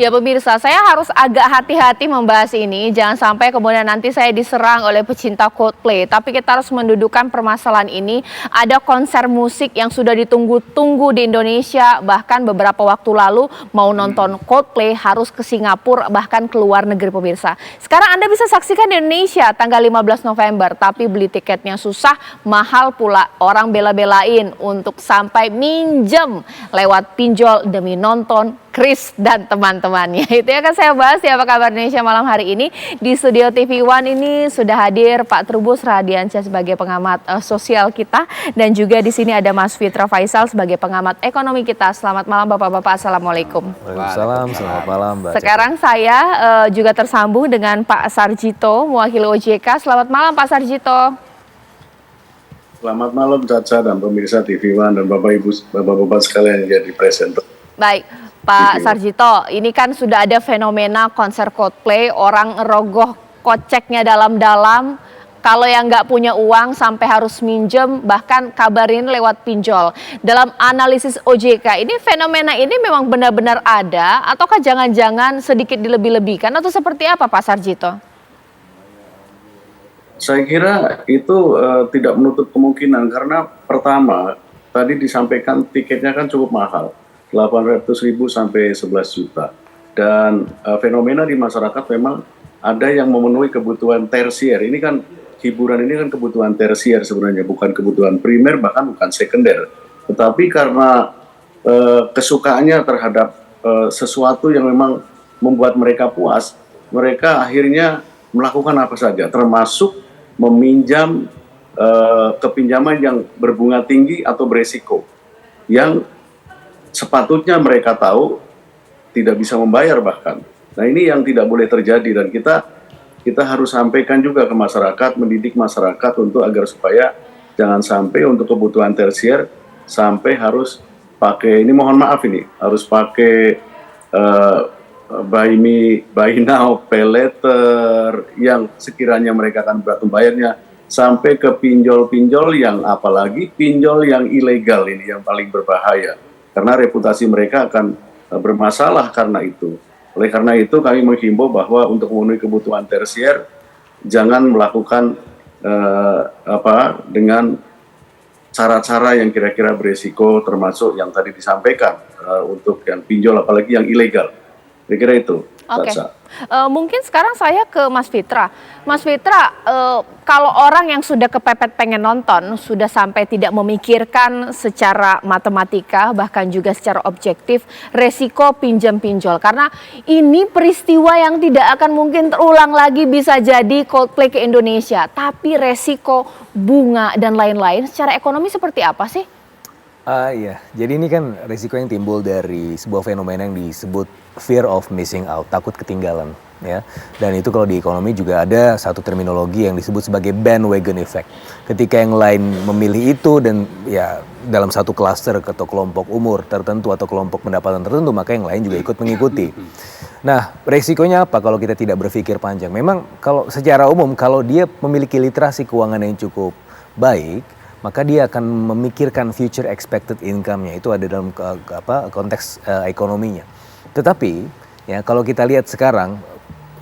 Ya pemirsa, saya harus agak hati-hati membahas ini. Jangan sampai kemudian nanti saya diserang oleh pecinta Coldplay. Tapi kita harus mendudukan permasalahan ini. Ada konser musik yang sudah ditunggu-tunggu di Indonesia. Bahkan beberapa waktu lalu mau nonton Coldplay harus ke Singapura, bahkan ke luar negeri pemirsa. Sekarang Anda bisa saksikan di Indonesia tanggal 15 November. Tapi beli tiketnya susah, mahal pula. Orang bela-belain untuk sampai minjem lewat pinjol demi nonton Chris dan teman-temannya. Itu yang akan saya bahas di Apa Kabar Indonesia malam hari ini. Di studio TV One ini sudah hadir Pak Trubus Radiansyah sebagai pengamat sosial kita. Dan juga di sini ada Mas Fitra Faisal sebagai pengamat ekonomi kita. Selamat malam Bapak-Bapak, Assalamualaikum. Waalaikumsalam, selamat malam Mbak. Sekarang saya juga tersambung dengan Pak Sarjito, mewakili OJK. Selamat malam Pak Sarjito. Selamat malam Caca dan pemirsa TV One dan Bapak-Bapak sekalian yang jadi presenter. Baik, Pak Sarjito, ini kan sudah ada fenomena konser Coldplay, orang rogoh koceknya dalam-dalam, kalau yang nggak punya uang sampai harus minjem, bahkan kabarin lewat pinjol. Dalam analisis OJK, ini fenomena ini memang benar-benar ada, ataukah jangan-jangan sedikit dilebih-lebihkan, atau seperti apa Pak Sarjito? Saya kira itu tidak menutup kemungkinan, karena pertama, tadi disampaikan tiketnya kan cukup mahal. 800.000 sampai 11 juta. Dan fenomena di masyarakat memang ada yang memenuhi kebutuhan tersier. Ini kan hiburan ini kan kebutuhan tersier sebenarnya, bukan kebutuhan primer, bahkan bukan sekunder. Tetapi karena kesukaannya terhadap sesuatu yang memang membuat mereka puas, mereka akhirnya melakukan apa saja, termasuk meminjam kepinjaman yang berbunga tinggi atau beresiko, yang sepatutnya mereka tahu tidak bisa membayar bahkan. Nah ini yang tidak boleh terjadi, dan kita harus sampaikan juga ke masyarakat, mendidik masyarakat untuk agar supaya jangan sampai untuk kebutuhan tersier sampai harus pakai, ini mohon maaf ini, harus pakai buy now, pay later, yang sekiranya mereka akan berat membayarnya, sampai ke pinjol-pinjol yang, apalagi pinjol yang ilegal ini yang paling berbahaya. Karena reputasi mereka akan bermasalah karena itu. Oleh karena itu kami menghimbau bahwa untuk memenuhi kebutuhan tersier, jangan melakukan dengan cara-cara yang kira-kira beresiko, termasuk yang tadi disampaikan untuk yang pinjol, apalagi yang ilegal. Kira-kira itu. Oke. Mungkin sekarang saya ke Mas Fitra. Mas Fitra, kalau orang yang sudah kepepet pengen nonton, sudah sampai tidak memikirkan secara matematika, bahkan juga secara objektif, resiko pinjam-pinjol. Karena ini peristiwa yang tidak akan mungkin terulang lagi, bisa jadi Coldplay ke Indonesia. Tapi resiko bunga dan lain-lain, secara ekonomi seperti apa sih? Iya, jadi ini kan risiko yang timbul dari sebuah fenomena yang disebut fear of missing out, takut ketinggalan, ya. Dan itu kalau di ekonomi juga ada satu terminologi yang disebut sebagai bandwagon effect. Ketika yang lain memilih itu dan ya dalam satu klaster atau kelompok umur tertentu atau kelompok pendapatan tertentu, maka yang lain juga ikut mengikuti. Nah, resikonya apa kalau kita tidak berpikir panjang? Memang kalau secara umum kalau dia memiliki literasi keuangan yang cukup baik, maka dia akan memikirkan future expected income-nya, itu ada dalam konteks ekonominya. Tetapi ya kalau kita lihat sekarang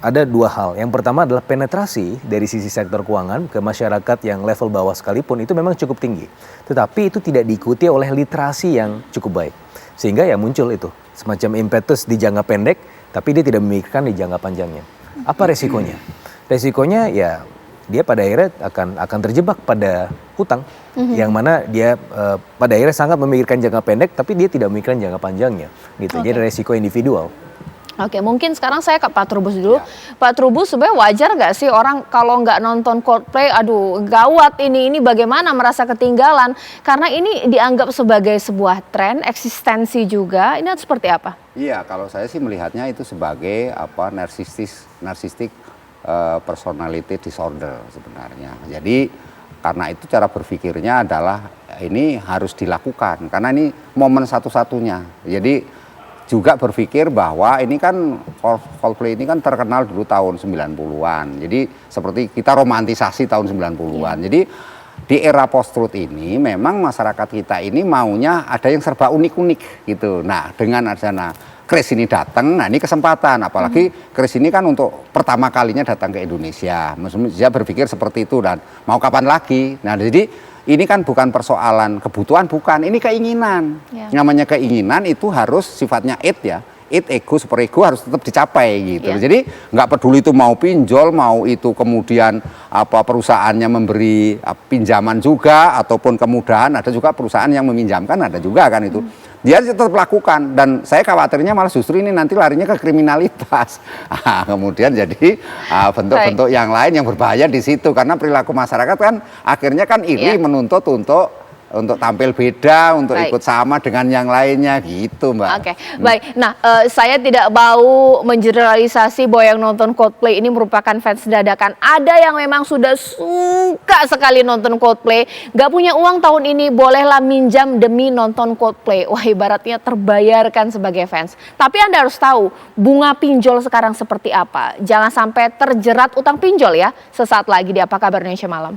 ada dua hal. Yang pertama adalah penetrasi dari sisi sektor keuangan ke masyarakat yang level bawah sekalipun itu memang cukup tinggi. Tetapi itu tidak diikuti oleh literasi yang cukup baik. Sehingga ya muncul itu semacam impetus di jangka pendek, tapi dia tidak memikirkan di jangka panjangnya. Apa resikonya? Resikonya ya dia pada akhirnya akan terjebak pada hutang, yang mana dia pada akhirnya sangat memikirkan jangka pendek, tapi dia tidak memikirkan jangka panjangnya, gitu. Jadi resiko individual. Oke, mungkin sekarang saya ke Pak Trubus dulu. Ya. Pak Trubus, sebenarnya wajar nggak sih orang kalau nggak nonton Coldplay, aduh gawat ini bagaimana merasa ketinggalan? Karena ini dianggap sebagai sebuah tren, eksistensi juga. Ini seperti apa? Iya, kalau saya sih melihatnya itu sebagai narsistik personality disorder sebenarnya. Jadi karena itu cara berpikirnya adalah ini harus dilakukan karena ini momen satu-satunya. Jadi juga berpikir bahwa ini kan Coldplay ini kan terkenal dulu tahun 90-an. Jadi seperti kita romantisasi tahun 90-an. Jadi di era post-truth ini memang masyarakat kita ini maunya ada yang serba unik-unik gitu. Nah, dengan adanya Chris ini datang, nah ini kesempatan, apalagi Chris ini kan untuk pertama kalinya datang ke Indonesia, maksudnya dia berpikir seperti itu dan mau kapan lagi. Nah jadi ini kan bukan persoalan kebutuhan, bukan, ini keinginan. Ya. Namanya keinginan itu harus sifatnya ego, super ego harus tetap dicapai gitu. Ya. Jadi nggak peduli itu mau pinjol, mau itu kemudian perusahaannya memberi pinjaman juga ataupun kemudahan, ada juga perusahaan yang meminjamkan, ada juga kan itu. Dia tetap lakukan dan saya khawatirnya malah justru ini nanti larinya ke kriminalitas. Kemudian jadi bentuk-bentuk yang lain yang berbahaya di situ karena perilaku masyarakat kan akhirnya kan iri menuntut untuk tampil beda, untuk ikut sama dengan yang lainnya gitu, Mbak. Oke, baik. Nah, saya tidak mau mengeneralisasi bahwa yang nonton Coldplay ini merupakan fans dadakan. Ada yang memang sudah suka sekali nonton Coldplay, nggak punya uang tahun ini, bolehlah minjam demi nonton Coldplay. Wah, ibaratnya terbayarkan sebagai fans. Tapi Anda harus tahu, bunga pinjol sekarang seperti apa. Jangan sampai terjerat utang pinjol ya. Sesaat lagi di Apa Kabar Indonesia Malam.